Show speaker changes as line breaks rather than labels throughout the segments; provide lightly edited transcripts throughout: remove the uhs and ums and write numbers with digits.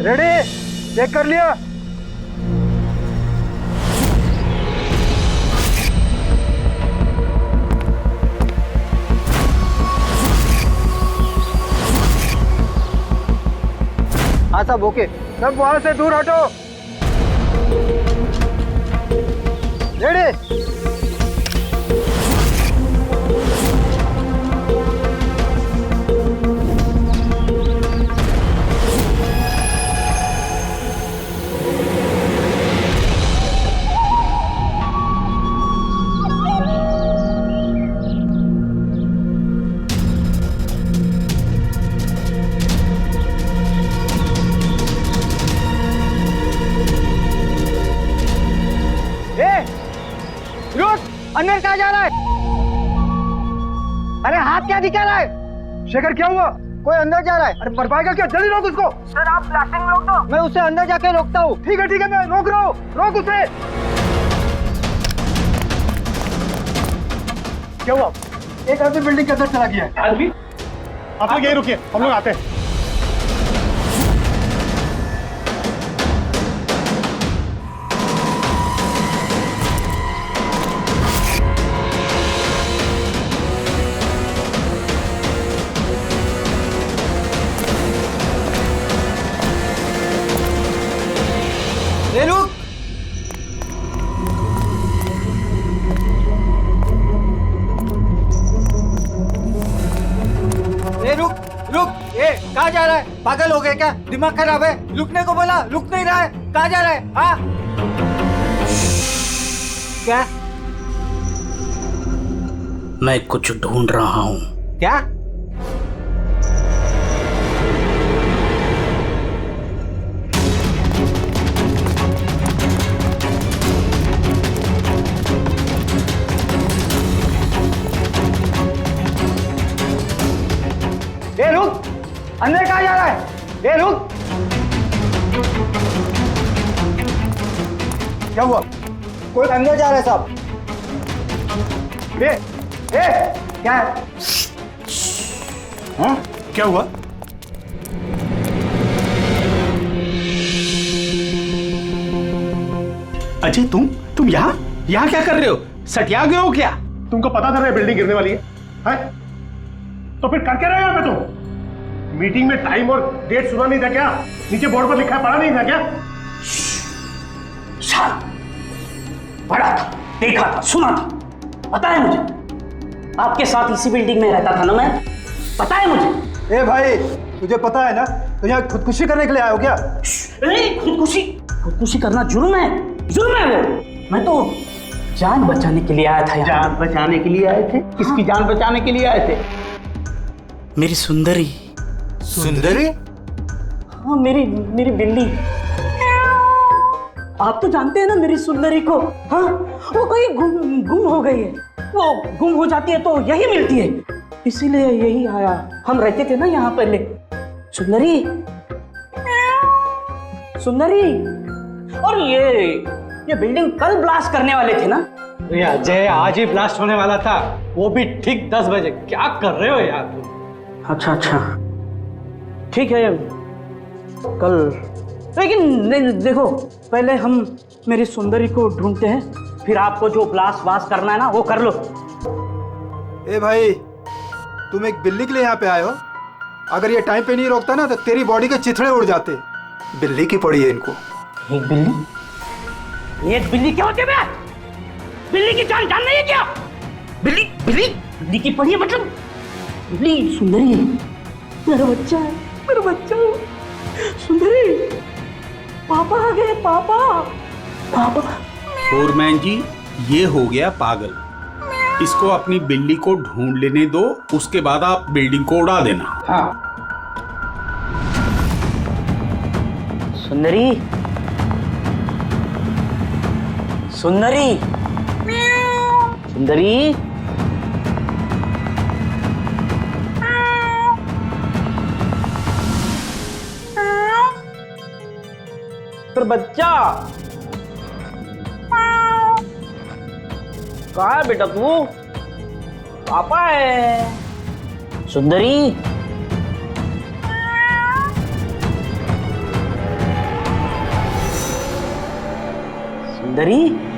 Ready? Check कर लिया? हाँ सब ओके। सब वहां से दूर हटो। रेडी? अंदर कहाँ जा रहा है? अरे हाथ क्या दिखा रहा है? शेखर क्या हुआ? कोई अंदर जा रहा है। अरे मर पाएगा क्या? जल्दी रोक उसको। सर आप ब्लास्टिंग रोक दो। मैं उसे अंदर जाके रोकता हूँ। ठीक है मैं रोक रहा हूँ। रोक उसे। क्या हुआ? एक आदमी बिल्डिंग के अंदर चला गया है। आदमी? आप लोग यहीं रुकिए, हम लोग आते हैं। कहाँ जा रहा है? पागल हो गए क्या? दिमाग खराब है? रुकने को बोला, रुक नहीं रहा है। कहाँ जा रहा है? हाँ? क्या?
मैं कुछ ढूंढ रहा हूँ।
क्या? ए रुक! अंदर कहाँ जा रहा है? ए रुक! क्या हुआ? कोई अंदर जा रहा है साहब। क्या है? हाँ? क्या हुआ?
अजय तुम यहाँ क्या कर रहे हो? सटिया गए हो क्या?
तुमको पता था ना बिल्डिंग गिरने वाली है? तो फिर कर क्या रहे हो यहाँ पे तुम? मीटिंग में टाइम और डेट सुना नहीं था क्या? नीचे बोर्ड पर लिखा है, पढ़ा नहीं था क्या?
पढ़ा था, देखा था, सुना था। पता है मुझे, आपके साथ इसी बिल्डिंग में रहता था ना मैं। पता है मुझे।
ए भाई, तुझे पता है ना तो यहाँ खुदकुशी करने के लिए आए हो क्या?
खुदकुशी करना जुर्म है। जुर्म है वो। मैं तो जान बचाने के लिए आया था।
जान बचाने के लिए आए थे? किसकी जान बचाने के लिए आए थे?
मेरी सुंदरी।
सुंदरी?
हाँ, मेरी बिल्ली। आप तो जानते हैं ना मेरी सुंदरी को। हाँ, वो कहीं गुम हो गई है। वो गुम हो जाती है तो यही मिलती है, इसीलिए यही आया। हम रहते थे ना यहाँ पहले। सुंदरी, और ये बिल्डिंग कल ब्लास्ट करने वाले थे ना?
अजय, आज ही ब्लास्ट होने वाला था, वो भी ठीक 10 बजे। क्या कर रहे हो यार?
अच्छा, ठीक है कल, लेकिन देखो पहले हम मेरी सुंदरी को ढूंढते हैं, फिर आपको जो ब्लास्ट करना है ना वो कर लो।
ए भाई, तुम एक बिल्ली के लिए यहाँ पे आए हो? अगर ये टाइम पे नहीं रोकता ना तो तेरी बॉडी के चिथड़े उड़ जाते। बिल्ली की पड़ी है इनको।
एक बिल्ली क्या होती है? बिल्ली की जान नहीं है क्या? बिल्ली की पड़ी है मतलब? बिल्ली सुंदरी है, मेरा बच्चा है। सुंदरी, पापा आ गए। पापा।
फोरमैन जी, ये हो गया पागल। इसको अपनी बिल्ली को ढूंढ लेने दो, उसके बाद आप बिल्डिंग को उड़ा देना।
हाँ। सुंदरी, पर बच्चा कहाँ है बेटा तू? पापा है। सुंदरी, सुंदरी।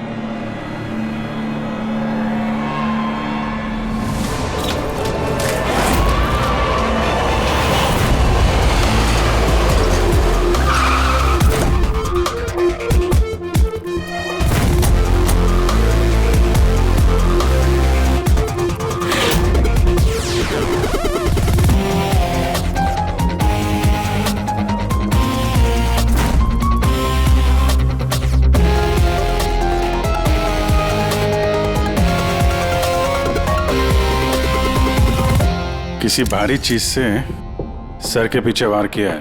किसी भारी चीज से सर के पीछे वार किया है।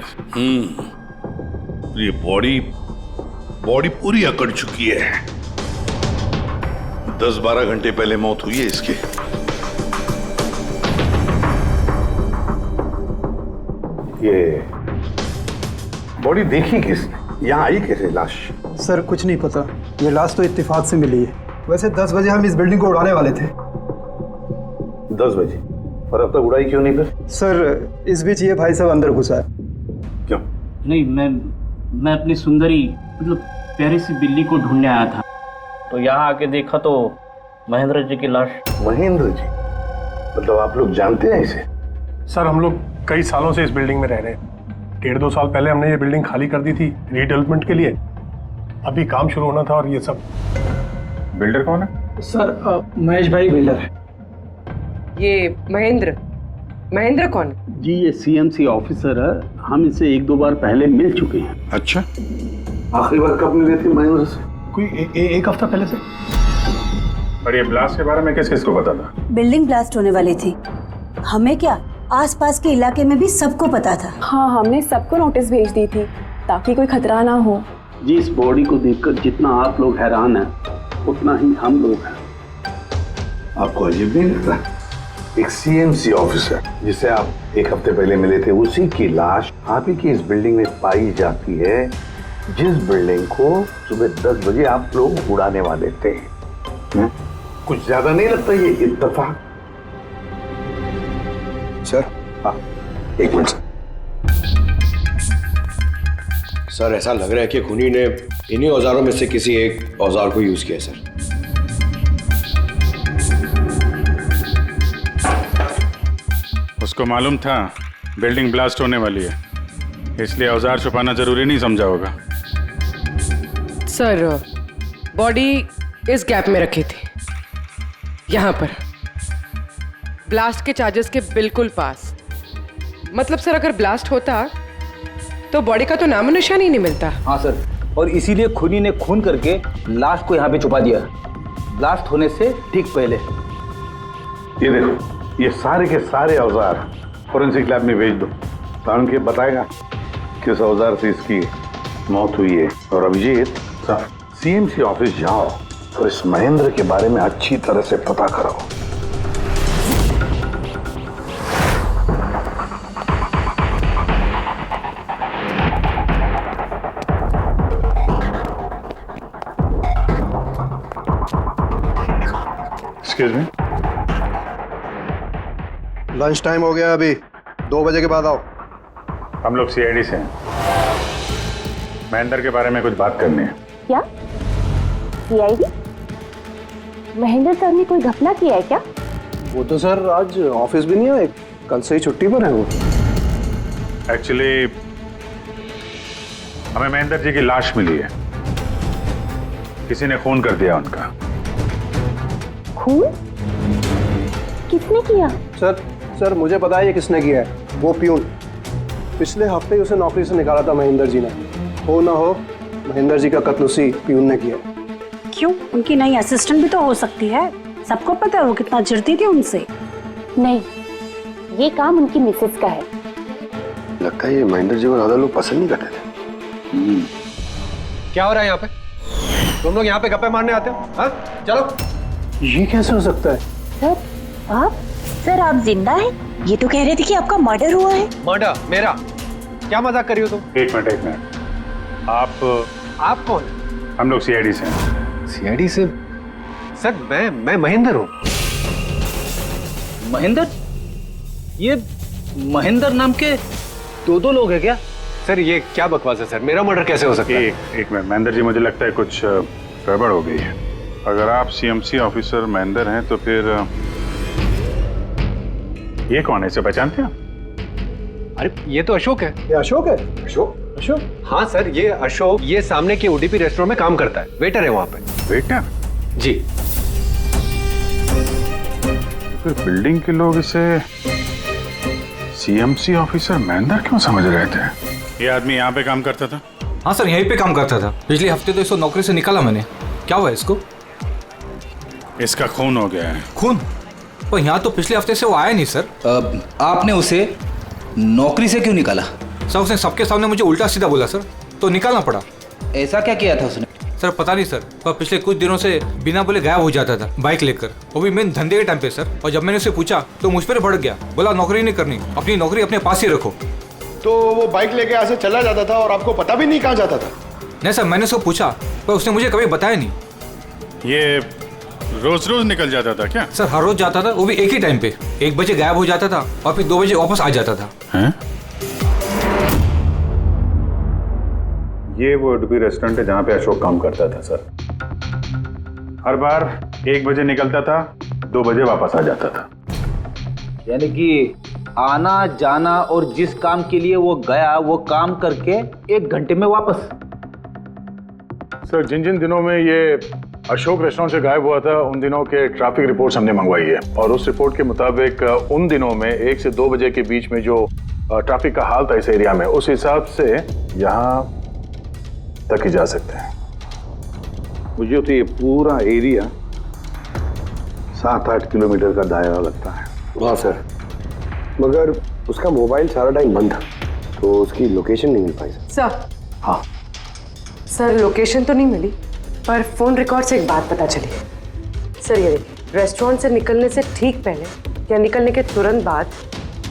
ये बॉडी पूरी अकड़ चुकी है। 10-12 घंटे पहले मौत हुई है इसकी।
ये बॉडी देखी किसने? यहाँ आई कैसे लाश?
सर कुछ नहीं पता, ये लाश तो इत्तेफाक से मिली है। वैसे 10 बजे हम इस बिल्डिंग को उड़ाने वाले थे।
10 बजे? और अब तक उड़ाई क्यों नहीं फिर?
सर इस बीच ये भाई साहब अंदर घुसा है।
क्यों?
नहीं, मैं अपनी सुंदरी मतलब प्यारी सी बिल्ली को ढूंढने आया था, तो यहाँ आके देखा तो महेंद्र जी की लाश।
महेंद्र जी? मतलब आप लोग जानते हैं इसे?
सर हम लोग कई सालों से इस बिल्डिंग में रह रहे हैं। 1.5-2 साल पहले हमने ये बिल्डिंग खाली कर दी थी रीडेवलपमेंट के लिए। अभी काम शुरू होना था और ये सब।
बिल्डर कौन है?
सर महेश भाई बिल्डर है।
ये महेंद्र कौन?
जी ये सीएमसी ऑफिसर है, हम इसे 1-2 बार पहले मिल चुके हैं।
अच्छा,
आखिरी बार कब मिले थे महेंद्र से?
कोई एक हफ्ता पहले से।
और ये ब्लास्ट के बारे में किस किस को पता था?
बिल्डिंग ब्लास्ट होने वाली थी, हमें क्या आसपास के इलाके में भी सबको पता था।
हाँ, हमने सबको नोटिस भेज दी थी ताकि कोई खतरा ना हो।
जी इस बॉडी को देखकर जितना आप लोग हैरान हैं उतना ही हम लोग हैं।
आपको अजीब नहीं लगता? एक सीएमसी ऑफिसर जिसे आप 1 हफ्ते पहले मिले थे, उसी की लाश आप ही की इस बिल्डिंग में पाई जाती है, जिस बिल्डिंग को सुबह 10 बजे आप लोग उड़ाने वाले थे। कुछ ज्यादा नहीं लगता ये इत्तेफाक?
सर
हाँ, एक मिनट
सर, ऐसा लग रहा है कि खूनी ने इन्हीं औजारों में से किसी एक औजार को यूज किया सर।
उसको मालूम था बिल्डिंग ब्लास्ट होने वाली है, इसलिए औजार छुपाना जरूरी नहीं समझा होगा।
सर बॉडी इस गैप में रखी थी, यहाँ पर ब्लास्ट के चार्जेस के बिल्कुल पास। मतलब सर अगर ब्लास्ट होता तो बॉडी का तो नामो निशान ही नहीं मिलता।
हाँ सर, और इसीलिए खूनी ने खून करके लाश को यहाँ पे छुपा दिया ब्लास्ट होने से ठीक पहले।
ये देखो, ये सारे के सारे औजार फोरेंसिक लैब में भेज दो, कारण के बताएगा किस औजार से इसकी मौत हुई है। और अभिजीत सर, सीएमसी ऑफिस जाओ और इस महेंद्र के बारे में अच्छी तरह से पता करो।
एक्सक्यूज मी,
लंच टाइम हो गया, अभी 2 बजे के बाद आओ।
हम लोग सीआईडी से हैं, महेंद्र के बारे में कुछ बात करनी है।
क्या सीआईडी? महेंद्र सर ने कोई घपला किया है क्या?
वो तो सर आज ऑफिस भी नहीं आए, कल से ही छुट्टी पर है वो।
एक्चुअली हमें महेंद्र जी की लाश मिली है, किसी ने खून कर दिया उनका।
खून? किसने किया?
सर मुझे पता है ये किसने किया है, वो प्यून। पिछले हफ्ते ही उसे नौकरी से निकाला था महेंद्र जी ने। हो ना हो महेंद्र जी का कत्ल उसी प्यून ने किया।
क्यों? उनकी नई असिस्टेंट भी तो हो सकती है, सबको पता है वो कितना चिढ़ती थी उनसे।
नहीं, ये काम उनकी मिसेस का है।
लगता है ये महेंद्र जी को ज्यादा लोग पसंद नहीं करते थे। क्या हो रहा है यहाँ पे? तुम लोग यहाँ पे गप्पे मारने आते हो? हाँ चलो।
ये कैसे हो सकता है?
सर आप? सर आप जिंदा हैं? ये तो कह रहे थे कि आपका मर्डर हुआ है।
मर्डर? मेरा? क्या मजाक कर रही हो तुम?
एक मिनट,
आप कौन?
हम लोग सीआईडी से हैं।
सीआईडी से? सर मैं महेंद्र हूँ।
महेंद्र? ये महेंद्र नाम के 2 लोग हैं क्या?
सर ये क्या बकवास है सर, मेरा मर्डर कैसे हो सकता है?
एक मिनट महेंद्र जी, मुझे लगता है कुछ गड़बड़ हो गई है। अगर आप सीएमसी ऑफिसर महेंद्र हैं तो फिर ये कौन है, इसे पहचानते हैं?
अरे ये तो अशोक है। ये अशोक है? अशोक? अशोक? हाँ सर, ये अशोक ये सामने के ओडीपी रेस्टोरेंट में काम करता है, वेटर है वहाँ पे।
वेटर?
जी।
फिर बिल्डिंग के लोग इसे सीएमसी ऑफिसर महेंद्र क्यों समझ रहे थे? ये आदमी यहाँ पे काम करता था?
हाँ सर, यहीं पे काम करता था। पिछले हफ्ते तो इसको नौकरी से निकाला मैंने। क्या हुआ इसको?
इसका खून हो गया है।
खून? पर यहाँ तो पिछले हफ्ते से वो आया नहीं सर। आपने उसे नौकरी से क्यों निकाला? सर उसने सबके सामने मुझे उल्टा सीधा बोला सर, तो निकालना पड़ा। ऐसा क्या किया था उसने? सर पता नहीं सर, पर पिछले कुछ दिनों से बिना बोले गायब हो जाता था बाइक लेकर, वो भी मेन धंधे के टाइम पे सर। और जब मैंने उसे पूछा तो मुझ पर भड़क गया, बोला नौकरी नहीं करनी, अपनी नौकरी अपने पास ही रखो।
तो वो बाइक लेके यहाँ से चला जाता था और आपको पता भी नहीं कहाँ जाता था? नहीं सर, मैंने उसको पूछा पर उसने मुझे कभी बताया नहीं।
ये रोज रोज निकल जाता था क्या?
सर हर रोज जाता था, वो भी एक ही टाइम पे। 1 बजे गायब हो जाता था और फिर 2 बजे वापस आ जाता था।
हैं? ये वो उडुपी रेस्टोरेंट है जहाँ पे अशोक काम करता था सर। हर बार 1 बजे निकलता था, 2 बजे वापस आ जाता था।
यानी कि आना जाना और जिस काम के लिए वो गया वो काम करके 1 घंटे में वापस।
सर जिन जिन दिनों में ये अशोक रेस्टोरेंट से गायब हुआ था उन दिनों के ट्रैफिक रिपोर्ट्स हमने मंगवाई है, और उस रिपोर्ट के मुताबिक उन दिनों में 1 से 2 बजे के बीच में जो ट्रैफिक का हाल था इस एरिया में, उस हिसाब से यहाँ तक ही जा सकते हैं।
मुझे तो ये पूरा एरिया 7-8 किलोमीटर का दायरा लगता है।
हाँ सर, मगर उसका मोबाइल सारा टाइम बंद था, तो उसकी लोकेशन नहीं मिल पाई
सर।
हाँ
सर लोकेशन तो नहीं मिली, पर फोन रिकॉर्ड से एक बात पता चली। सर ये देखिए, रेस्टोरेंट से निकलने से ठीक पहले या निकलने के तुरंत बाद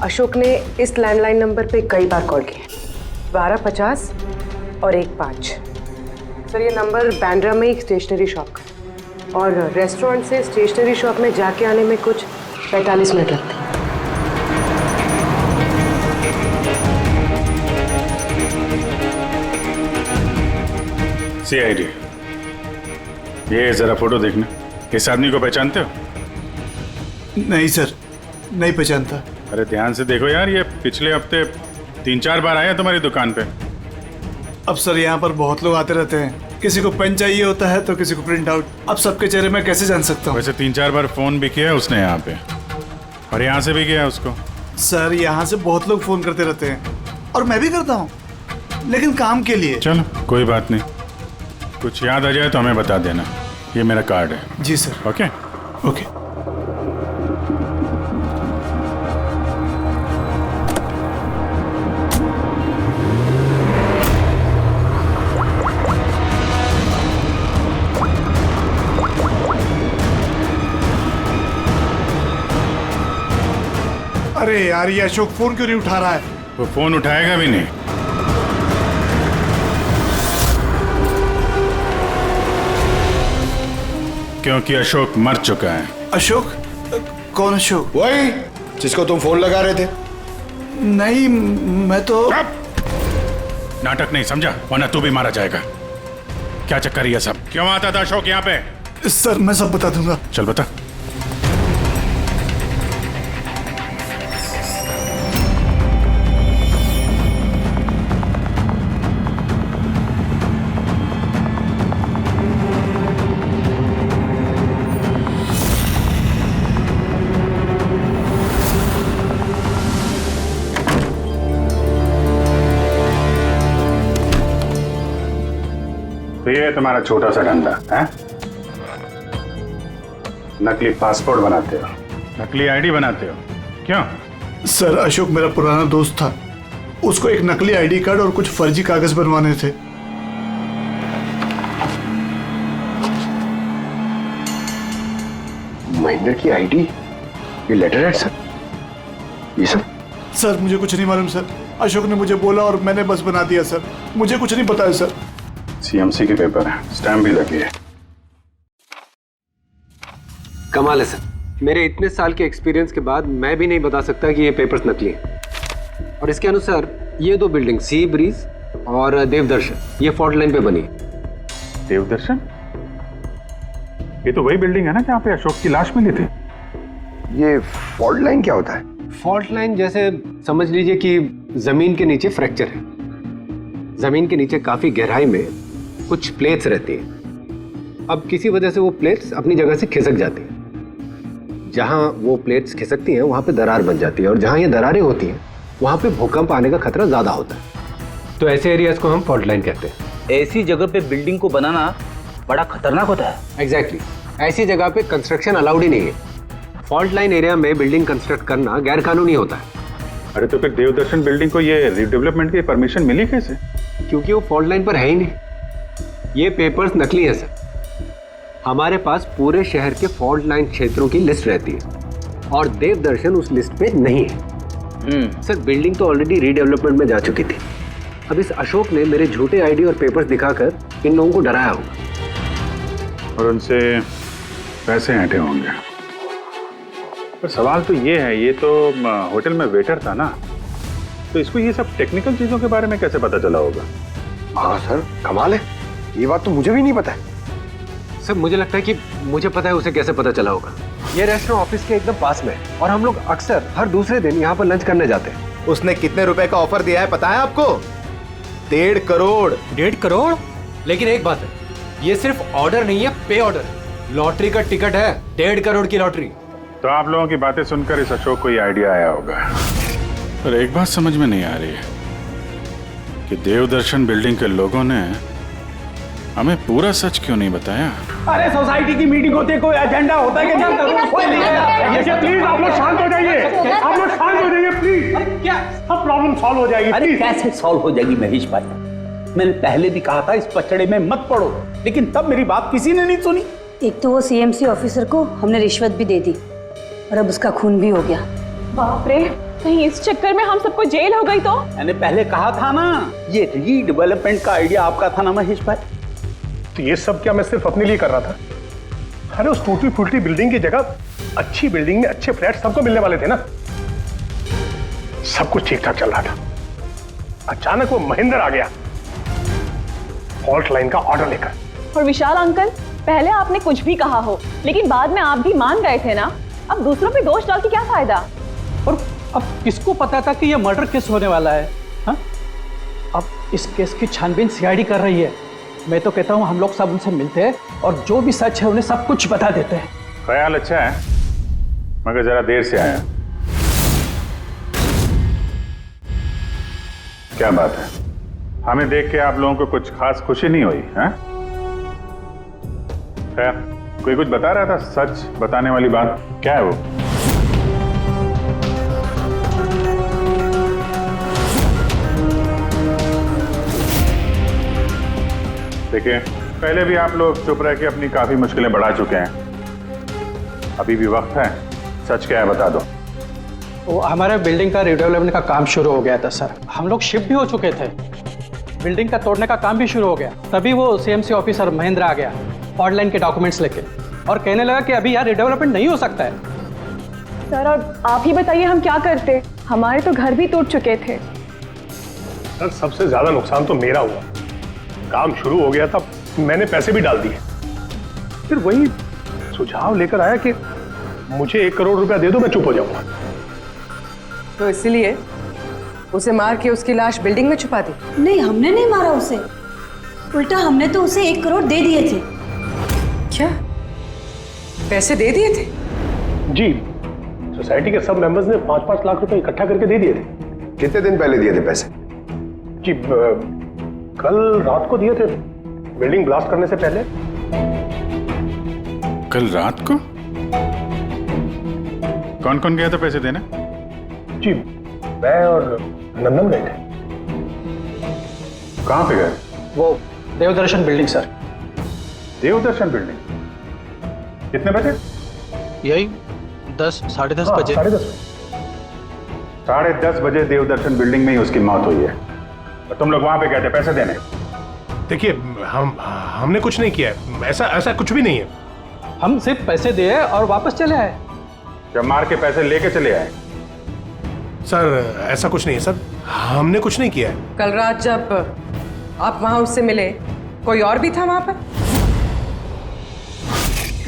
अशोक ने इस लैंडलाइन नंबर पे कई बार कॉल किया, 1250 और 15। सर ये नंबर बैंड्रा में एक स्टेशनरी शॉप का है, और रेस्टोरेंट से स्टेशनरी शॉप में जाके आने में कुछ 45 मिनट लगते हैं।
CID, ये जरा फोटो देखना। इस आदमी को पहचानते हो?
नहीं सर, नहीं पहचानता।
अरे ध्यान से देखो यार, ये पिछले हफ्ते 3-4 बार आया तुम्हारी दुकान पे।
अब सर यहाँ पर बहुत लोग आते रहते हैं, किसी को पेन चाहिए होता है तो किसी को प्रिंट आउट। अब सबके चेहरे में कैसे जान सकता हूँ?
वैसे 3-4 बार फोन भी किया उसने यहाँ पे, और यहाँ से भी किया उसको।
सर यहाँ से बहुत लोग फोन करते रहते हैं, और मैं भी करता हूँ, लेकिन काम के लिए।
चलो कोई बात नहीं, कुछ याद आ जाए तो हमें बता देना। ये मेरा कार्ड है।
जी सर।
Okay
okay. अरे यार, ये अशोक फोन क्यों नहीं उठा रहा है?
वो फोन उठाएगा भी नहीं। क्योंकि अशोक मर चुका है।
अशोक? कौन अशोक?
वही जिसको तुम फोन लगा रहे थे।
नहीं, मैं तो
नाटक नहीं समझा, वरना तू भी मारा जाएगा। क्या चक्कर ये सब? क्यों आता था अशोक यहाँ पे?
सर मैं सब बता दूंगा।
चल बता। तो ये तुम्हारा छोटा सा धंधा है? नकली पासपोर्ट बनाते हो, नकली आईडी बनाते हो, क्यों?
सर अशोक मेरा पुराना दोस्त था, उसको एक नकली आईडी कार्ड और कुछ फर्जी कागज बनवाने थे।
महेंद्र की आईडी, ये लेटर है सर, ये सब?
सर मुझे कुछ नहीं मालूम सर, अशोक ने मुझे बोला और मैंने बस बना दिया सर, मुझे कुछ नहीं पता है सर।
सीएमसी के पेपर है, स्टैम्प भी लगी है।
कमाल है सर, मेरे इतने साल के एक्सपीरियंस के बाद मैं भी नहीं बता सकता कि ये पेपर्स नकली हैं। और इसके अनुसार ये 2 बिल्डिंग सी ब्रीज और देवदर्शन ये फॉल्ट लाइन पे बनी है।
देवदर्शन? ये तो वही बिल्डिंग है ना जहाँ पे अशोक की लाश मिली थी।
ये फॉल्ट लाइन क्या होता है? फॉल्ट लाइन जैसे समझ लीजिए कि जमीन के नीचे फ्रैक्चर है। जमीन के नीचे काफी गहराई में कुछ प्लेट्स रहती हैं। अब किसी वजह से वो प्लेट्स अपनी जगह से खिसक जाती हैं। जहां वो प्लेट्स खिसकती हैं वहां पे दरार बन जाती है, और जहां ये दरारें होती हैं वहां पे भूकंप आने का खतरा ज्यादा होता है। तो ऐसे एरियाज को हम फॉल्ट लाइन कहते हैं।
ऐसी जगह पे बिल्डिंग को बनाना बड़ा खतरनाक होता है।
एग्जैक्टली, ऐसी जगह पे कंस्ट्रक्शन अलाउड ही नहीं है। फॉल्ट लाइन एरिया में बिल्डिंग कंस्ट्रक्ट करना गैर कानूनी होता है।
अरे तो फिर देवदर्शन बिल्डिंग को ये रीडेवलपमेंट की परमिशन मिली कैसे?
क्योंकि वो फॉल्ट लाइन पर है ही नहीं। ये पेपर्स नकली है सर। हमारे पास पूरे शहर के फॉल्ट लाइन क्षेत्रों की लिस्ट रहती है और देवदर्शन उस लिस्ट पे नहीं है। सर बिल्डिंग तो ऑलरेडी रीडेवलपमेंट में जा चुकी थी। अब इस अशोक ने मेरे झूठे आईडी और पेपर्स दिखाकर इन लोगों को डराया होगा
और उनसे पैसे ऐंठे होंगे। पर सवाल तो ये है, ये तो होटल में वेटर था ना, तो इसको ये सब टेक्निकल चीजों के बारे में कैसे पता चला होगा?
हाँ सर, कमाल है, ये बात तो मुझे भी नहीं पता है। सर मुझे लगता है कि मुझे पता है उसे कैसे पता चला होगा। ये रेस्टोरेंट ऑफिस के एकदम पास में है और हम लोग अक्सर हर दूसरे दिन यहाँ पर लंच करने जाते हैं।
उसने कितने रुपए का ऑफर दिया है पता है आपको? 1.5 करोड़।
1.5 करोड़? लेकिन एक बात है, ये सिर्फ ऑर्डर नहीं है, पे ऑर्डर। लॉटरी का टिकट है, 1.5 करोड़ की लॉटरी।
तो आप लोगों की बातें सुनकर इस अशोक को ये आइडिया आया होगा। पर एक बात समझ में नहीं आ रही है कि देवदर्शन बिल्डिंग के लोगों ने हमें पूरा सच क्यों नहीं बताया?
अरे सोसाइटी की मीटिंग होती है, कोई एजेंडा होता है कि नहीं?
प्लीज आप लोग शांत हो जाइए, आप लोग शांत हो जाइए प्लीज।
क्या
सब प्रॉब्लम सॉल्व हो जाएगी।
अरे कैसे सॉल्व हो जाएगी महेश भाई? मैंने पहले भी कहा था इस पचड़े में मत पड़ो, लेकिन तब मेरी बात किसी ने नहीं सुनी।
एक तो वो सीएमसी ऑफिसर को हमने रिश्वत भी दे दी और अब उसका खून भी हो गया।
बाप रे, कहीं इस चक्कर में हम सबको जेल हो गई तो?
मैंने पहले कहा था ना, ये रीडेवलपमेंट का आइडिया आपका था ना महेश भाई?
तो ये सब क्या मैं सिर्फ अपने लिए कर रहा था? अरे उस टूटी फूटी बिल्डिंग की जगह अच्छी बिल्डिंग में अच्छे फ्लैट सबको मिलने वाले थे ना। सब कुछ ठीक ठाक चल रहा था, अचानक वो महेंद्र आ गया फॉल्ट लाइन का ऑर्डर लेकर।
और विशाल अंकल, पहले आपने कुछ भी कहा हो, लेकिन बाद में आप भी मान गए थे ना। अब दूसरों पे दोष डाल के क्या फायदा?
और अब किसको पता था कि ये मर्डर केस होने वाला है? हाँ? अब इस केस की छानबीन सीआईडी कर रही है। मैं तो कहता हूँ हम लोग सब उनसे मिलते हैं और जो भी सच है उन्हें सब कुछ बता देते हैं।
ख्याल अच्छा है, मगर जरा देर से आया। क्या बात है, हमें देख के आप लोगों को कुछ खास खुशी नहीं हुई? हैं? खैर, कोई कुछ बता रहा था, सच बताने वाली बात क्या है वो? देखिए, पहले भी आप लोग चुप रह के अपनी काफी मुश्किलें बढ़ा चुके हैं। अभी भी वक्त है, सच क्या है बता दो।
वो हमारे बिल्डिंग का रिडेवलपमेंट का काम शुरू हो गया था सर। हम लोग शिफ्ट भी हो चुके थे, बिल्डिंग का तोड़ने का काम भी शुरू हो गया। तभी वो सीएमसी ऑफिसर महेंद्र आ गया फॉल्ट लाइन के डॉक्यूमेंट्स लेके और कहने लगा कि अभी यार रिडेवलपमेंट नहीं हो सकता है।
सर और आप ही बताइए हम क्या करते? हमारे तो घर भी टूट चुके थे।
सर सबसे ज्यादा नुकसान तो मेरा हुआ। काम शुरू हो गया था, मैंने पैसे भी डाल दिए, फिर वही सुझाव लेकर आया कि मुझे 1 करोड़ रुपया दे दो, मैं चुप हो जाऊंगा।
तो इसलिए उसे मार के उसकी लाश बिल्डिंग में छुपा दी?
नहीं, हमने नहीं मारा उसे, उल्टा हमने तो उसे 1 करोड़ दे दिए थे।
क्या पैसे दे दिए थे?
जी, सोसाइटी के सब मेंबर्स ने 5-5 लाख रुपए इकट्ठा करके दे दिए थे।
कितने दिन पहले दिए थे पैसे?
जी कल रात को दिए थे, बिल्डिंग ब्लास्ट करने से पहले।
कल रात को? कौन कौन गया था पैसे देने?
जी मैं और नंदन गए थे।
कहां पे गए?
वो देवदर्शन बिल्डिंग सर।
देवदर्शन बिल्डिंग? कितने बजे?
यही 10, 10:30 बजे।
10:30 बजे देवदर्शन बिल्डिंग में ही उसकी मौत हुई है। और तुम लोग वहां पे गए थे पैसे देने?
देखिए हमने कुछ नहीं किया है, ऐसा कुछ भी नहीं है।
हम सिर्फ पैसे दिए और वापस चले आए।
जब मार के पैसे लेके चले आए?
सर ऐसा कुछ नहीं है सर, हमने कुछ नहीं किया है।
कल रात जब आप वहां उससे मिले, कोई और भी था वहां पर?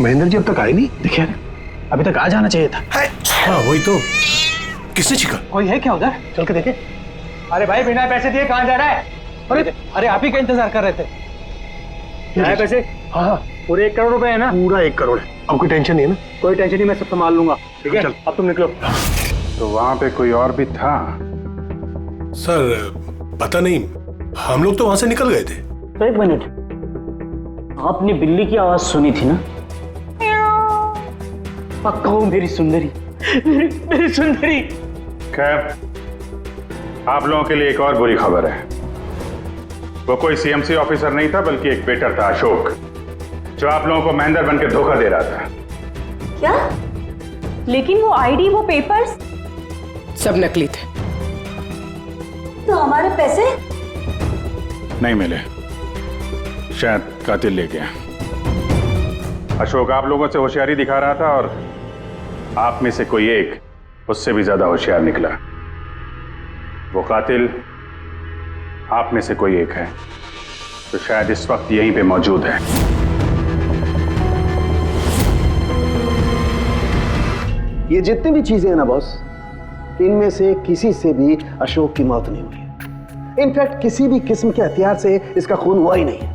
महेंद्र जी अब तक आए नहीं। देखिए अभी तक आ जाना चाहिए था।
हाँ वही तो। किसने छिका?
कोई है क्या उधर?
चल के देखे।
अरे भाई बिना पैसे दिए कहाँ जा रहा है? अरे आप ही का इंतजार कर रहे थे।
है पैसे? हाँ
पूरे 1 करोड़ रुपए है ना?
पूरा 1 करोड़ है। अब कोई टेंशन नहीं है ना?
कोई टेंशन नहीं, मैं सब संभाल लूंगा। ठीक है
चल।
अब तुम निकलो।
तो वहां पे कोई और भी था?
सर पता नहीं, हम लोग तो वहां से निकल गए थे।
तो 1 मिनट, आपने बिल्ली की आवाज सुनी थी ना? पक्का हो मेरी सुंदरी, मेरी सुंदरी।
खैर आप लोगों के लिए एक और बुरी खबर है। वो कोई सीएमसी ऑफिसर नहीं था, बल्कि एक वेटर था, अशोक, जो आप लोगों को महेंद्र बन के धोखा दे रहा था।
क्या? लेकिन वो आईडी, वो पेपर्स
सब नकली थे।
तो हमारे पैसे?
नहीं मिले, शायद कातिल ले गया। अशोक आप लोगों से होशियारी दिखा रहा था और आप में से कोई एक उससे भी ज्यादा होशियार निकला। वो कातिल आप में से कोई एक है, तो शायद इस वक्त यहीं पे मौजूद है।
ये जितनी भी चीजें हैं ना बॉस, इनमें से किसी से भी अशोक की मौत नहीं हुई है। इनफैक्ट किसी भी किस्म के हथियार से इसका खून हुआ ही नहीं है।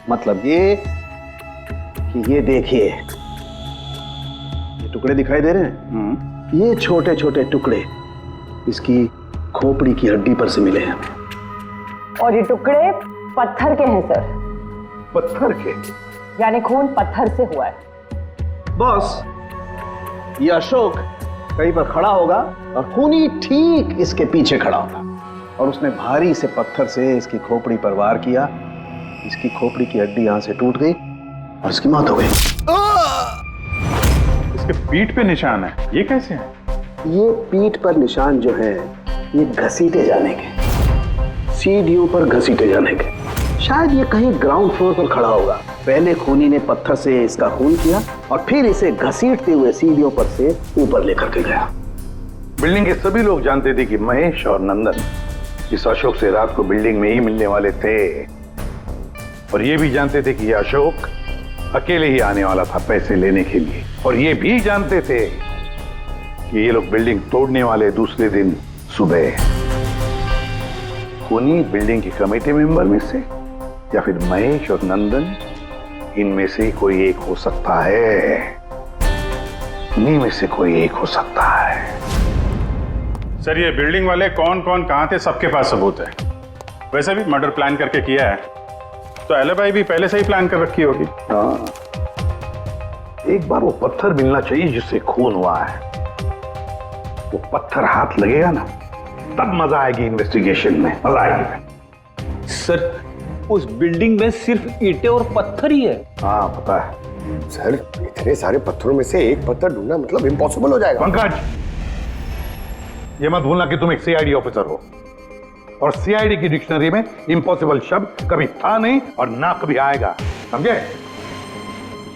मतलब ये कि ये देखिए, ये टुकड़े दिखाई दे रहे हैं? ये छोटे छोटे टुकड़े इसकी खोपड़ी की हड्डी पर से मिले हैं।
और ये टुकड़े पत्थर के हैं सर।
पत्थर के?
यानी खून पत्थर से हुआ है।
बॉस, ये अशोक कहीं पर खड़ा होगा और खूनी ठीक इसके पीछे खड़ा होगा, और उसने भारी से पत्थर से इसकी खोपड़ी पर वार किया। इसकी खोपड़ी की हड्डी यहां से टूट गई और इसकी मौत हो गई।
इसके पीठ पे निशान है, ये कैसे है?
ये पीठ पर निशान जो है, ये घसीटे जाने के, सीढ़ियों पर घसीटे जाने के। शायद ये कहीं ग्राउंड फ्लोर पर खड़ा होगा। पहले खूनी ने पत्थर से इसका खून किया और फिर इसे घसीटते हुए सीढ़ियों पर से ऊपर लेकर के गया।
बिल्डिंग के सभी लोग जानते थे कि महेश और नंदन इस अशोक से रात को बिल्डिंग में ही मिलने वाले थे, और ये भी जानते थे कि ये अशोक अकेले ही आने वाला था पैसे लेने के लिए, और ये भी जानते थे कि ये लोग बिल्डिंग तोड़ने वाले दूसरे दिन सुबह। खूनी बिल्डिंग की कमेटी मेंबर में से या फिर महेश और नंदन, इनमें से कोई एक हो सकता है। इन्हीं में से कोई एक हो सकता है।
सर ये बिल्डिंग वाले कौन कौन कहां थे, सबके पास सबूत है। वैसे भी मर्डर प्लान करके किया है, तो एलिबाई भी पहले से ही प्लान कर रखी होगी।
हाँ, एक बार वो पत्थर मिलना चाहिए जिससे खून हुआ है। वो पत्थर हाथ लगेगा ना, तब मजा आएगी इन्वेस्टिगेशन में, मजा आएगी।
सर उस बिल्डिंग में सिर्फ ईंटें और पत्थर ही है।
हाँ पता है
सर, इतने सारे पत्थरों में से एक पत्थर ढूंढना मतलब इम्पॉसिबल हो जाएगा।
पंकज, ये मत भूलना कि तुम एक सीआईडी ऑफिसर हो, और सीआईडी की डिक्शनरी में इम्पॉसिबल शब्द कभी था नहीं और ना कभी आएगा, समझे?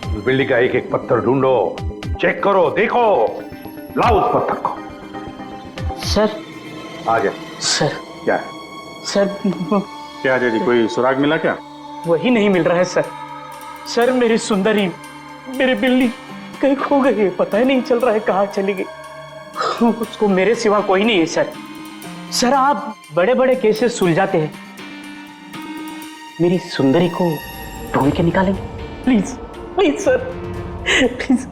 उस बिल्डिंग का एक एक पत्थर ढूंढो, चेक करो, देखो, लाओ उस पत्थर को।
सर
आ गया।
सर
क्या है?
सर
क्या जी, कोई सुराग मिला क्या?
वही नहीं मिल रहा है सर। सर मेरी सुंदरी, मेरी बिल्ली कहीं खो गई है, पता ही नहीं चल रहा है कहाँ चली गई। उसको मेरे सिवा कोई नहीं है सर। सर आप बड़े बड़े केसेस सुलझाते हैं, मेरी सुंदरी को ढूंढ के निकालेंगे प्लीज, प्लीज सर, प्लीज।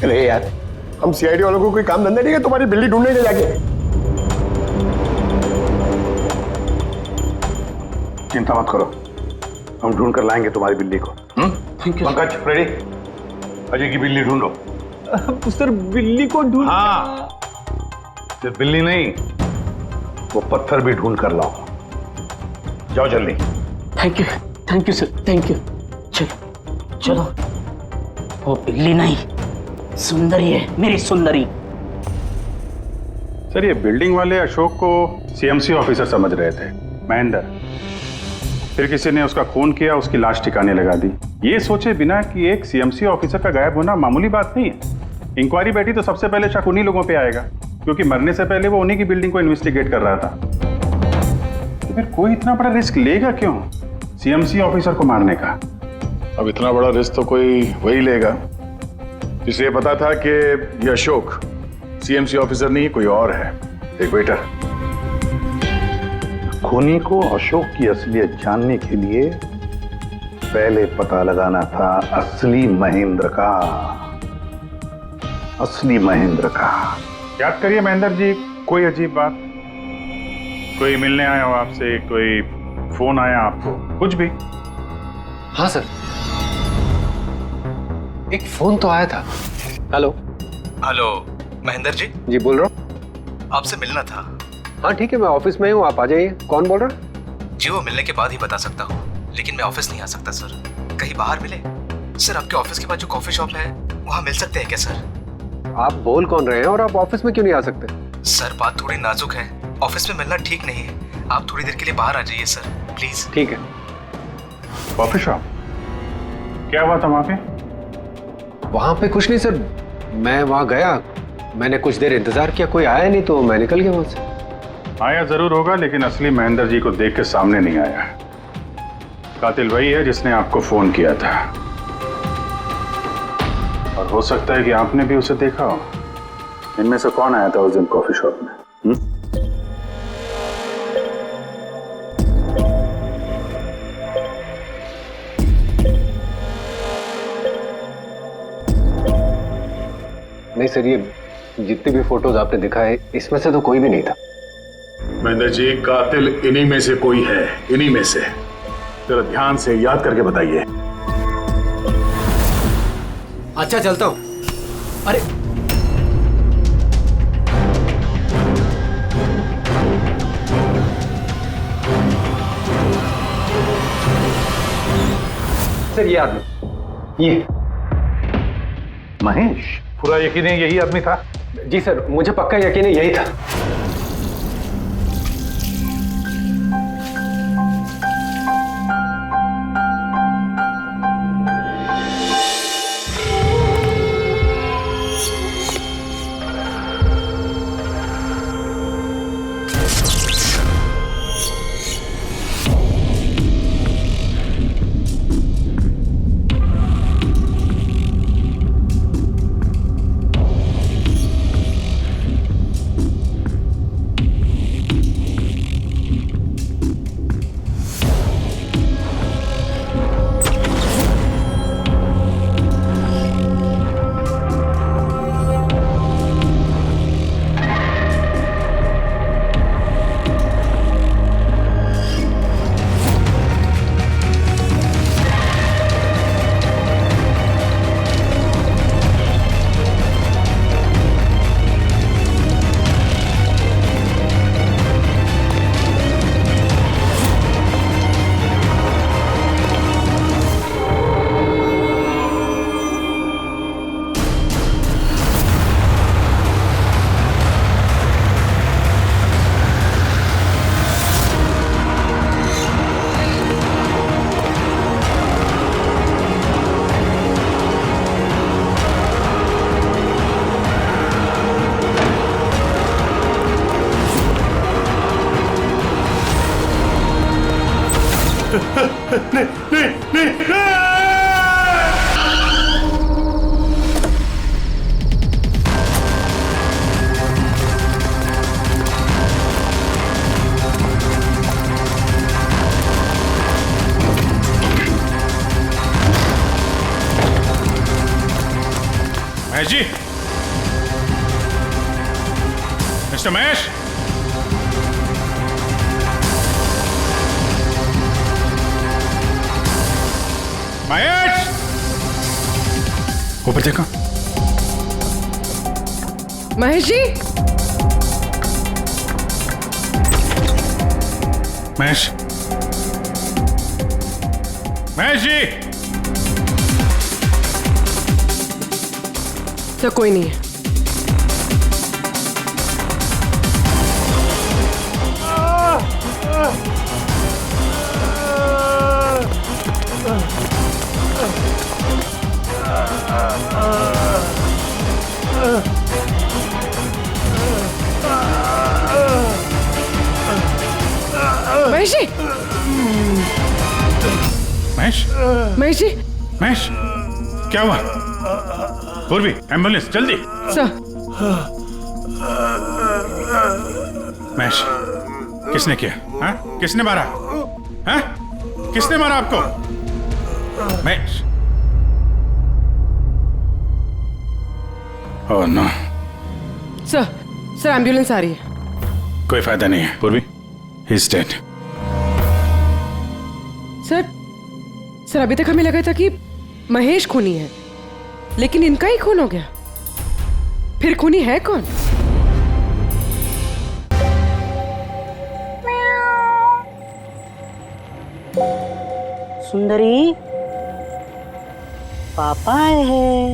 अरे यार, हम सीआईडी वालों को कोई काम धंधा नहीं है तुम्हारी बिल्ली ढूंढने के जाके।
चिंता मत करो, हम ढूंढ कर लाएंगे तुम्हारी बिल्ली को। पंकज, रेडी? अजय की बिल्ली ढूंढो।
सर बिल्ली को ढूंढ?
हाँ, सिर्फ बिल्ली नहीं, वो पत्थर भी ढूंढ कर लाओ। जाओ जल्दी।
Thank you sir, thank you. चलो चलो, वो बिल्ली नहीं सुंदरी है, मेरी सुंदरी।
सर ये बिल्डिंग वाले अशोक को सीएमसी ऑफिसर समझ रहे थे, महेंद्र। फिर किसी ने उसका खून किया, उसकी लाश ठिकाने लगा दी, ये सोचे बिना कि एक सीएमसी ऑफिसर का गायब होना मामूली बात नहीं है। इंक्वायरी बैठी तो सबसे पहले शक उन्हीं लोगों पे आएगा, क्योंकि मरने से पहले वो उन्हीं की बिल्डिंग को इन्वेस्टिगेट कर रहा था। तो फिर कोई इतना बड़ा रिस्क लेगा क्यों सीएमसी ऑफिसर को मारने का? अब इतना बड़ा रिस्क तो कोई वही लेगा जिसे ये पता था कि ये अशोक सीएमसी ऑफिसर नहीं कोई और है, एक वेटर।
खूनी को अशोक की असलियत जानने के लिए पहले पता लगाना था असली महेंद्र का। असली महेंद्र का।
याद करिए महेंद्र जी, कोई अजीब बात, कोई मिलने आया हो आपसे, कोई फोन आया आपको, कुछ भी?
हाँ सर, एक फोन तो आया था। Hello
hello Mahendra ji.
जी बोल रहा हूँ।
आपसे मिलना था।
हाँ ठीक है, मैं ऑफिस में हूँ, आप आ जाइए। कौन बोल रहा है?
जी वो मिलने के बाद ही बता सकता हूँ, लेकिन मैं ऑफिस नहीं आ सकता सर। कहीं बाहर मिले सर? आपके ऑफिस के पास जो कॉफी शॉप है वहाँ मिल सकते हैं क्या सर?
आप बोल कौन रहे हैं और आप ऑफिस में क्यों नहीं आ सकते?
सर बात थोड़ी नाजुक है, ऑफिस में मिलना ठीक नहीं है। आप थोड़ी देर के लिए बाहर आ जाइए सर, प्लीज।
ठीक है।
Coffee shop? क्या हुआ था वहां पे?
वहां पे कुछ नहीं सर, मैं वहां गया, मैंने कुछ देर इंतजार किया, कोई आया नहीं तो मैं निकल गया वहां से।
आया जरूर होगा, लेकिन असली महेंद्र जी को देख के सामने नहीं आया। कातिल वही है जिसने आपको फोन किया था, और हो सकता है कि आपने भी उसे देखा हो। इनमें से कौन आया था उस दिन कॉफी शॉप में?
नहीं सर, ये जितनी भी फोटोज आपने दिखाए इसमें से तो कोई भी नहीं था।
महेंद्र जी, कातिल इन्हीं में से कोई है, इन्हीं में से। जरा ध्यान से याद करके बताइए।
अच्छा चलता हूँ। अरे
सर ये आदमी, ये
महेश?
पूरा यकीन है यही आदमी था?
जी सर, मुझे पक्का यकीन है यही था।
महेश जी, मिस्टर महेश, महेश, ऊपर देखो।
महेश जी,
महेश, महेश जी।
तो कोई नहीं है। महेश जी,
महेश,
महेश जी,
महेश, क्या हुआ? पूर्वी, एम्बुलेंस जल्दी।
सर
महेश, किसने किया? हाँ? किसने मारा? हाँ? किसने मारा आपको? Mahesh. Oh no.
Sir ambulance आ रही है।
कोई फायदा नहीं है पूर्वी, ही इज डेड।
सर अभी तक हमें लगा था कि महेश खूनी है, लेकिन इनका ही खून हो गया। फिर खूनी है कौन?
सुंदरी, पापा आए हैं।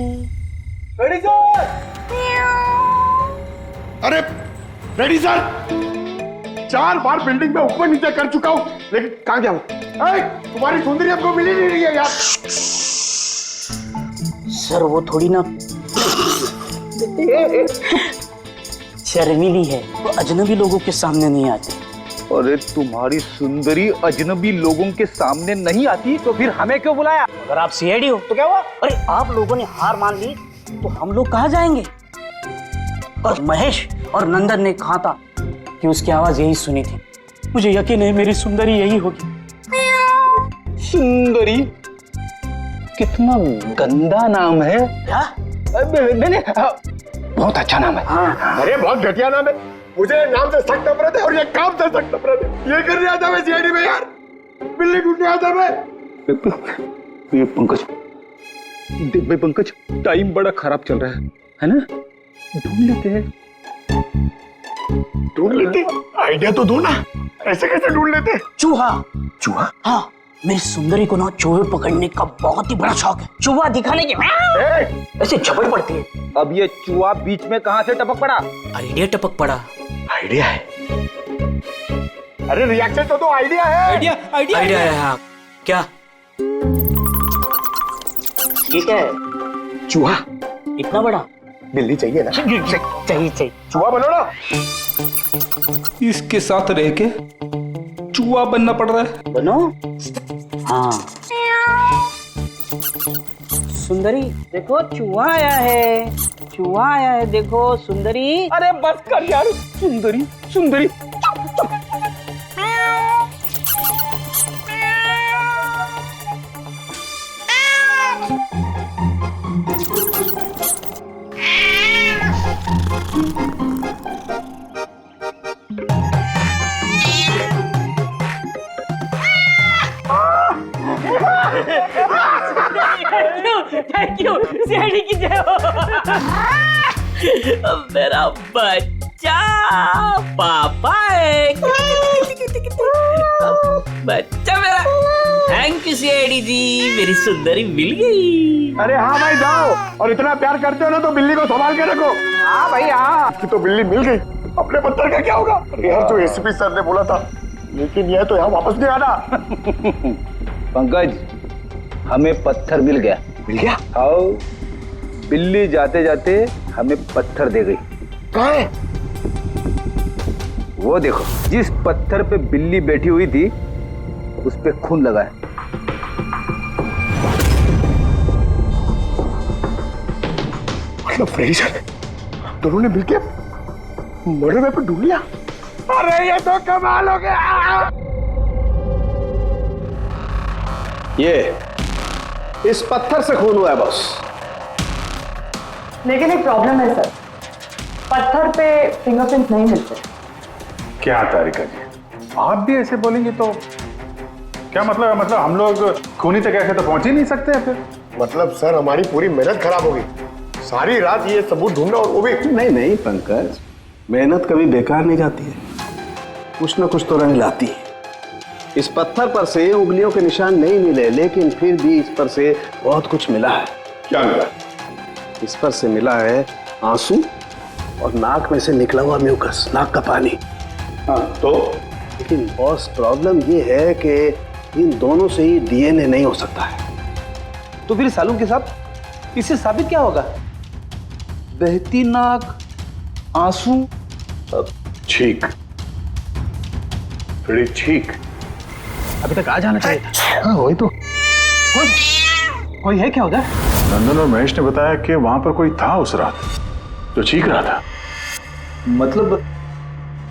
Ready sir.
अरे रेडी सर, 4 बार बिल्डिंग में ऊपर नीचे कर चुका हूं, लेकिन कहां गया हूं? तुम्हारी सुंदरी हमको मिली नहीं रही है यार।
सर वो थोड़ी ना शर्मीली है, वो अजनबी लोगों के सामने नहीं आती।
अरे तुम्हारी सुंदरी अजनबी लोगों के सामने नहीं आती तो फिर हमें क्यों बुलाया?
अगर आप सीआईडी हो तो क्या हुआ? अरे आप लोगों ने हार मान ली तो हम लोग कहाँ जाएंगे? और महेश और नंदन ने कहा था कि उसकी आवाज यही सुनी थी। मुझे यकीन है मेरी सुंदरी यही होगी।
सुंदरी? कितना गंदा नाम है।
क्या?
नहीं, बहुत अच्छा नाम है।
हाँ। अरे बहुत घटिया नाम है। मुझे नाम से सख्त नफरत है और ये काम से सख्त नफरत है। ये कर रहा था मैं सीआईडी में यार, बिल्ली ढूंढने आता मैं।
ये पंकज, देख भाई पंकज, टाइम बड़ा खराब चल रहा है ना? ढूंढ लेते हैं।
ढूंढ लेते? आइडिया तो दो ना, ऐसे कैसे ढूंढ लेते?
चूहा।
चूहा?
हाँ, मेरी सुंदरी को ना चूहे पकड़ने का बहुत ही बड़ा शौक है। चूहा दिखाने के ऐसे झपट पड़ती है।
अब ये चूहा बीच में कहां से टपक पड़ा?
आइडिया टपक पड़ा।
आइडिया है?
अरे रिएक्शन तो दो, आइडिया है।
आइडिया है। हाँ क्या? ये क्या है?
चूहा।
इतना बड़ा?
बिल्ली चाहिए ना?
चाहिए।
चूहा बनो ना।
इसके साथ रह के चूहा बनना पड़ रहा है।
बनो। हाँ सुंदरी देखो, चूहा आया है। चूहा आया है, देखो सुंदरी।
अरे बस कर यार। सुंदरी सुंदरी।
थैंक यू सीआईडी की जय हो। मेरा बच्चा पापा है। बच्चा मेरा। थैंक यू सीआईडी जी, मेरी सुंदरी मिल गई।
अरे हाँ भाई जाओ, और इतना प्यार करते हो ना तो बिल्ली को संभाल के रखो। हाँ भाई हाँ। कि तो बिल्ली मिल गई, अपने पत्थर का क्या होगा? अरे यार जो एसपी सर ने बोला था, लेकिन यह तो यहाँ वापस नहीं आना।
पंकज, हमें पत्थर मिल गया।
मिल गया?
आओ, बिल्ली जाते जाते हमें पत्थर दे गई।
कहाँ है?
वो देखो, जिस पत्थर पे बिल्ली बैठी हुई थी उस पे खून लगा है।
मतलब फ्रेडी सर दोनों ने मिलकर मर्डर वेपन ढूंढ लिया। अरे ये तो कमाल हो गया।
ये इस पत्थर से खून हुआ है बॉस।
लेकिन एक प्रॉब्लम है सर, पत्थर पे फिंगरप्रिंट नहीं मिलते।
क्या तारिका जी, आप भी ऐसे बोलेंगे तो क्या मतलब है? मतलब हम लोग खूनी तक ऐसे तो पहुंच ही नहीं सकते फिर?
मतलब सर हमारी पूरी मेहनत खराब हो गई। सारी रात ये सबूत ढूंढना, और वो भी।
नहीं पंकज, मेहनत कभी बेकार नहीं जाती है, कुछ ना कुछ तो रंग लाती है। इस पत्थर पर से उंगलियों के निशान नहीं मिले, लेकिन फिर भी इस पर से बहुत कुछ मिला है।
क्या मिला?
इस पर से मिला है आंसू और नाक में से निकला हुआ म्यूकस, नाक का पानी।
हाँ तो?
लेकिन बॉस प्रॉब्लम ये है कि इन दोनों से ही डीएनए नहीं हो सकता है।
तो फिर सालू के साथ इससे साबित क्या होगा? बहती नाक, आंसू,
छींक, छींक।
अभी तक आ जाना चाहिए था।
हाँ वही तो।
कोई है क्या उधर?
नंदन और महेश ने बताया कि वहां पर कोई था उस रात जो चीख रहा था।
मतलब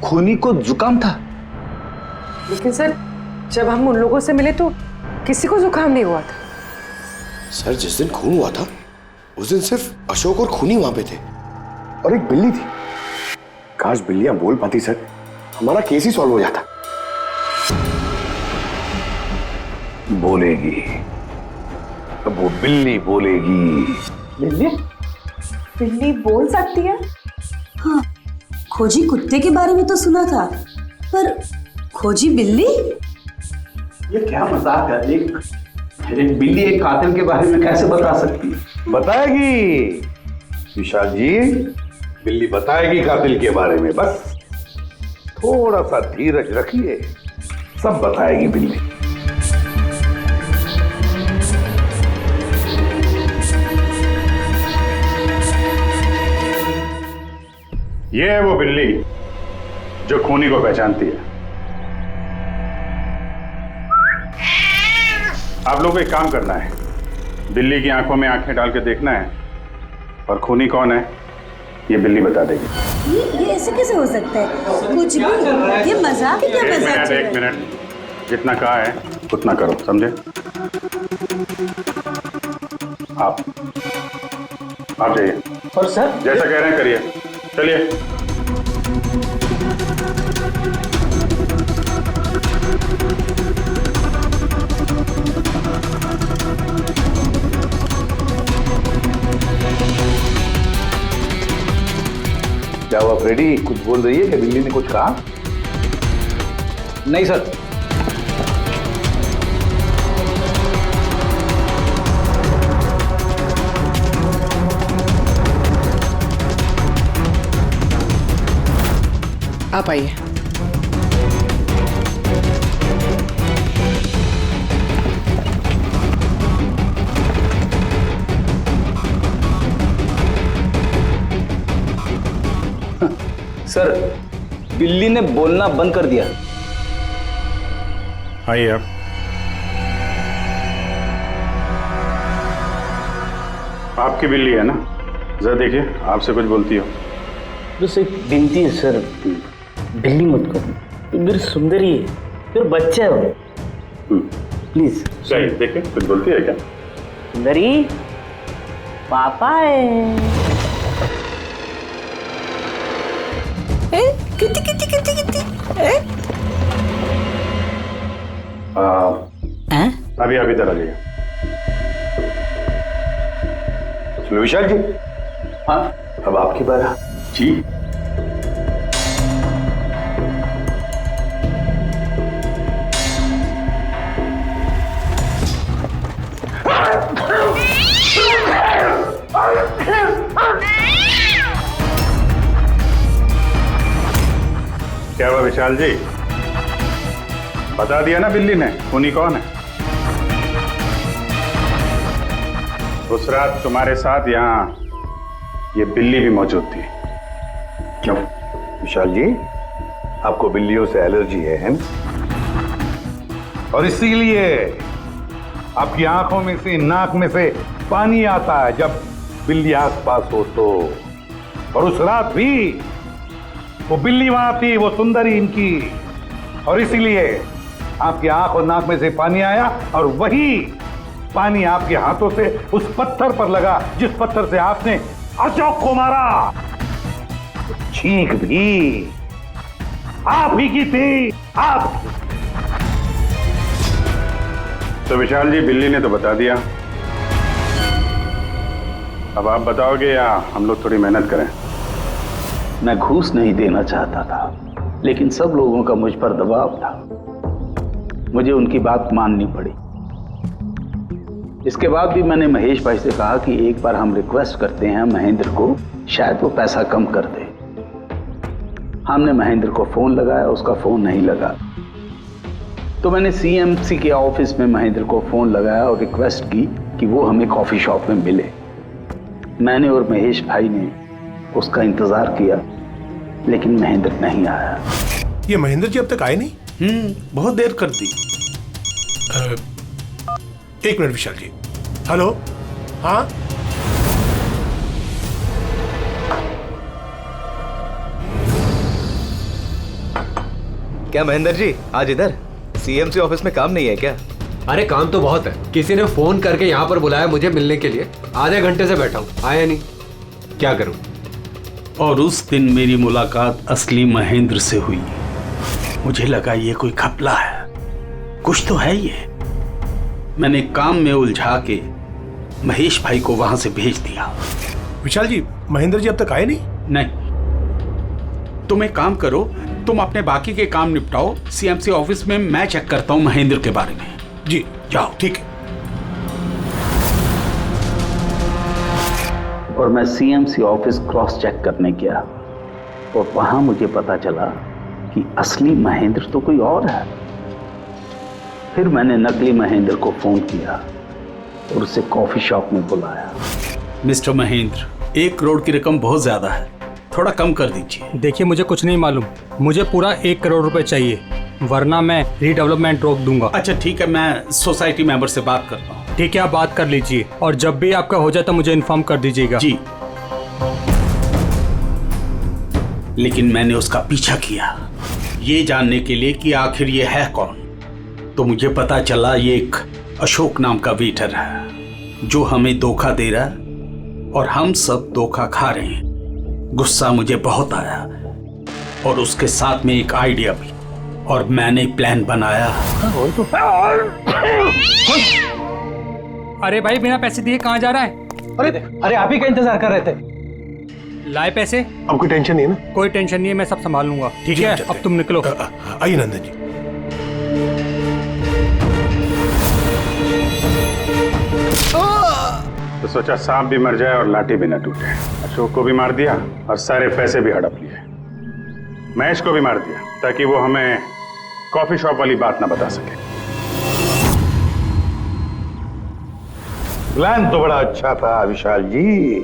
खूनी को जुकाम था?
लेकिन सर, जब हम उन लोगों से मिले तो किसी को जुकाम नहीं हुआ था।
सर जिस दिन खून हुआ था उस दिन सिर्फ अशोक और खूनी वहां पे थे
और एक बिल्ली थी। काश बिल्लियां बोल पाती सर, हमारा केस ही सॉल्व हो जाता।
बोलेगी, अब वो बिल्ली बोलेगी।
बिल्ली? बिल्ली बोल सकती है?
हाँ, खोजी कुत्ते के बारे में तो सुना था, पर खोजी बिल्ली?
ये क्या मजाक है? एक बिल्ली एक कातिल के बारे में कैसे बता सकती है?
बताएगी विशाल जी, बिल्ली बताएगी कातिल के बारे में। बस थोड़ा सा धीरज रखिए, सब बताएगी बिल्ली।
ये है वो बिल्ली जो खूनी को पहचानती है। आप लोगों को एक काम करना है, बिल्ली की आंखों में आंखें डाल के देखना है और खूनी कौन है ये बिल्ली बता देगी।
ये ऐसे कैसे हो सकता है? कुछ भी, ये मजाक है क्या? मजाक?
एक मिनट, जितना कहा है उतना करो, समझे? आप जाइए।
और सर
जैसा कह रहे हैं करिए, चलिए।
क्या हुआ फ्रेडी, कुछ बोल रही है? क्या बिल्ली ने कुछ कहा?
नहीं सर।
आप आइए।
सर, बिल्ली ने बोलना बंद कर दिया।
आइए आप। आपकी बिल्ली है ना? जरा देखिए, आपसे कुछ बोलती हो।
बस एक विनती है सर, बिल्ली मत करो, मेरी सुंदरी है, फिर बच्चा है वो, प्लीज।
सही, देखिए कुछ बोलती है क्या?
सुंदरी, पापा है।
कितनी कितनी कितनी कितनी?
अभी आप इधर आ जाइए।
विशाल जी, हाँ अब आपकी बारी।
जी। क्या हुआ विशाल जी? बता दिया ना बिल्ली ने खूनी कौन है? उस रात तुम्हारे साथ यहाँ ये बिल्ली भी मौजूद थी।
क्यों विशाल जी, आपको बिल्लियों से एलर्जी है ना? और इसीलिए आपकी आंखों में से, नाक में से पानी आता है जब बिल्ली आसपास हो तो। और उस रात भी वो बिल्ली वहां थी, वो सुंदरी इनकी, और इसीलिए आपकी आंख और नाक में से पानी आया और वही पानी आपके हाथों से उस पत्थर पर लगा जिस पत्थर से आपने अशोक को मारा। चीख भी आप ही की थी, आप।
तो विशाल जी, बिल्ली ने तो बता दिया, अब आप बताओगे या हम लोग थोड़ी मेहनत करें?
मैं घूस नहीं देना चाहता था, लेकिन सब लोगों का मुझ पर दबाव था, मुझे उनकी बात माननी पड़ी। इसके बाद भी मैंने महेश भाई से कहा कि एक बार हम रिक्वेस्ट करते हैं महेंद्र को, शायद वो पैसा कम कर दे। हमने महेंद्र को फोन लगाया, उसका फोन नहीं लगा, तो मैंने सीएमसी के ऑफिस में महेंद्र को फोन लगाया और रिक्वेस्ट की कि वो हमें कॉफी शॉप में मिले। मैंने और महेश भाई ने उसका इंतजार किया, लेकिन महेंद्र नहीं आया।
ये महेंद्र जी अब तक आए नहीं?
बहुत देर कर दी।
एक मिनट विशाल जी, हेलो, हाँ
क्या महेंद्र जी आज इधर सीएमसी ऑफिस में काम नहीं है क्या?
अरे काम तो बहुत है। किसी ने फोन करके यहाँ पर बुलाया मुझे मिलने के लिए। आधे घंटे से बैठा हूँ, आया नहीं, क्या करूँ?
और उस दिन मेरी मुलाकात असली महेंद्र से हुई। मुझे लगा ये कोई घपला है, कुछ तो है ये। मैंने काम में उलझा के महेश भाई को वहां से भेज दिया।
विशाल जी, महेंद्र जी अब तक आए नहीं?
नहीं, तुम एक काम करो, तुम अपने बाकी के काम निपटाओ। सीएमसी ऑफिस में मैं चेक करता हूं महेंद्र के बारे में।
जी
जाओ।
ठीक है।
और मैं सीएमसी ऑफिस क्रॉस चेक करने गया और वहां मुझे पता चला कि असली महेंद्र तो कोई और है। फिर मैंने नकली महेंद्र को फोन किया और उसे कॉफी शॉप में बुलाया।
मिस्टर महेंद्र, 1 करोड़ की रकम बहुत ज्यादा है, थोड़ा कम कर दीजिए।
देखिए मुझे कुछ नहीं मालूम, मुझे पूरा 1 करोड़ रुपए चाहिए, वरना मैं रीडेवलपमेंट रोक दूंगा।
अच्छा ठीक है, मैं सोसाइटी मेंबर से बात करता हूँ।
ठीक है, आप बात कर लीजिए और जब भी आपका हो जाए तो मुझे इन्फॉर्म कर दीजिएगा।
जी। लेकिन मैंने उसका पीछा किया ये जानने के लिए कि आखिर ये है कौन। तो मुझे पता चला ये एक अशोक नाम का वेटर है जो हमें धोखा दे रहा है और हम सब धोखा खा रहे हैं। गुस्सा मुझे बहुत आया और उसके साथ में एक आइडिया भी, और मैंने प्लान बनाया।
अरे भाई, बिना पैसे दिए कहाँ जा रहा है?
अरे आप ही का इंतजार कर रहे थे।
लाए पैसे?
अब कोई टेंशन नहीं है ना?
कोई टेंशन नहीं है, मैं सब संभाल लूंगा। ठीक है, अब तुम निकलो।
आइए नंदन जी।
तो सोचा सांप भी मर जाए और लाठी भी न टूटे। अशोक को भी मार दिया और सारे पैसे भी हड़प लिए। महेश को भी मार दिया ताकि वो हमें कॉफी शॉप वाली बात ना बता सके।
प्लान तो बड़ा अच्छा था विशाल जी,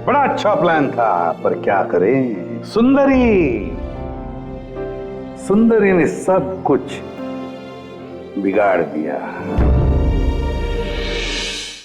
बड़ा अच्छा प्लान था, पर क्या करें, सुंदरी ने सब कुछ बिगाड़ दिया।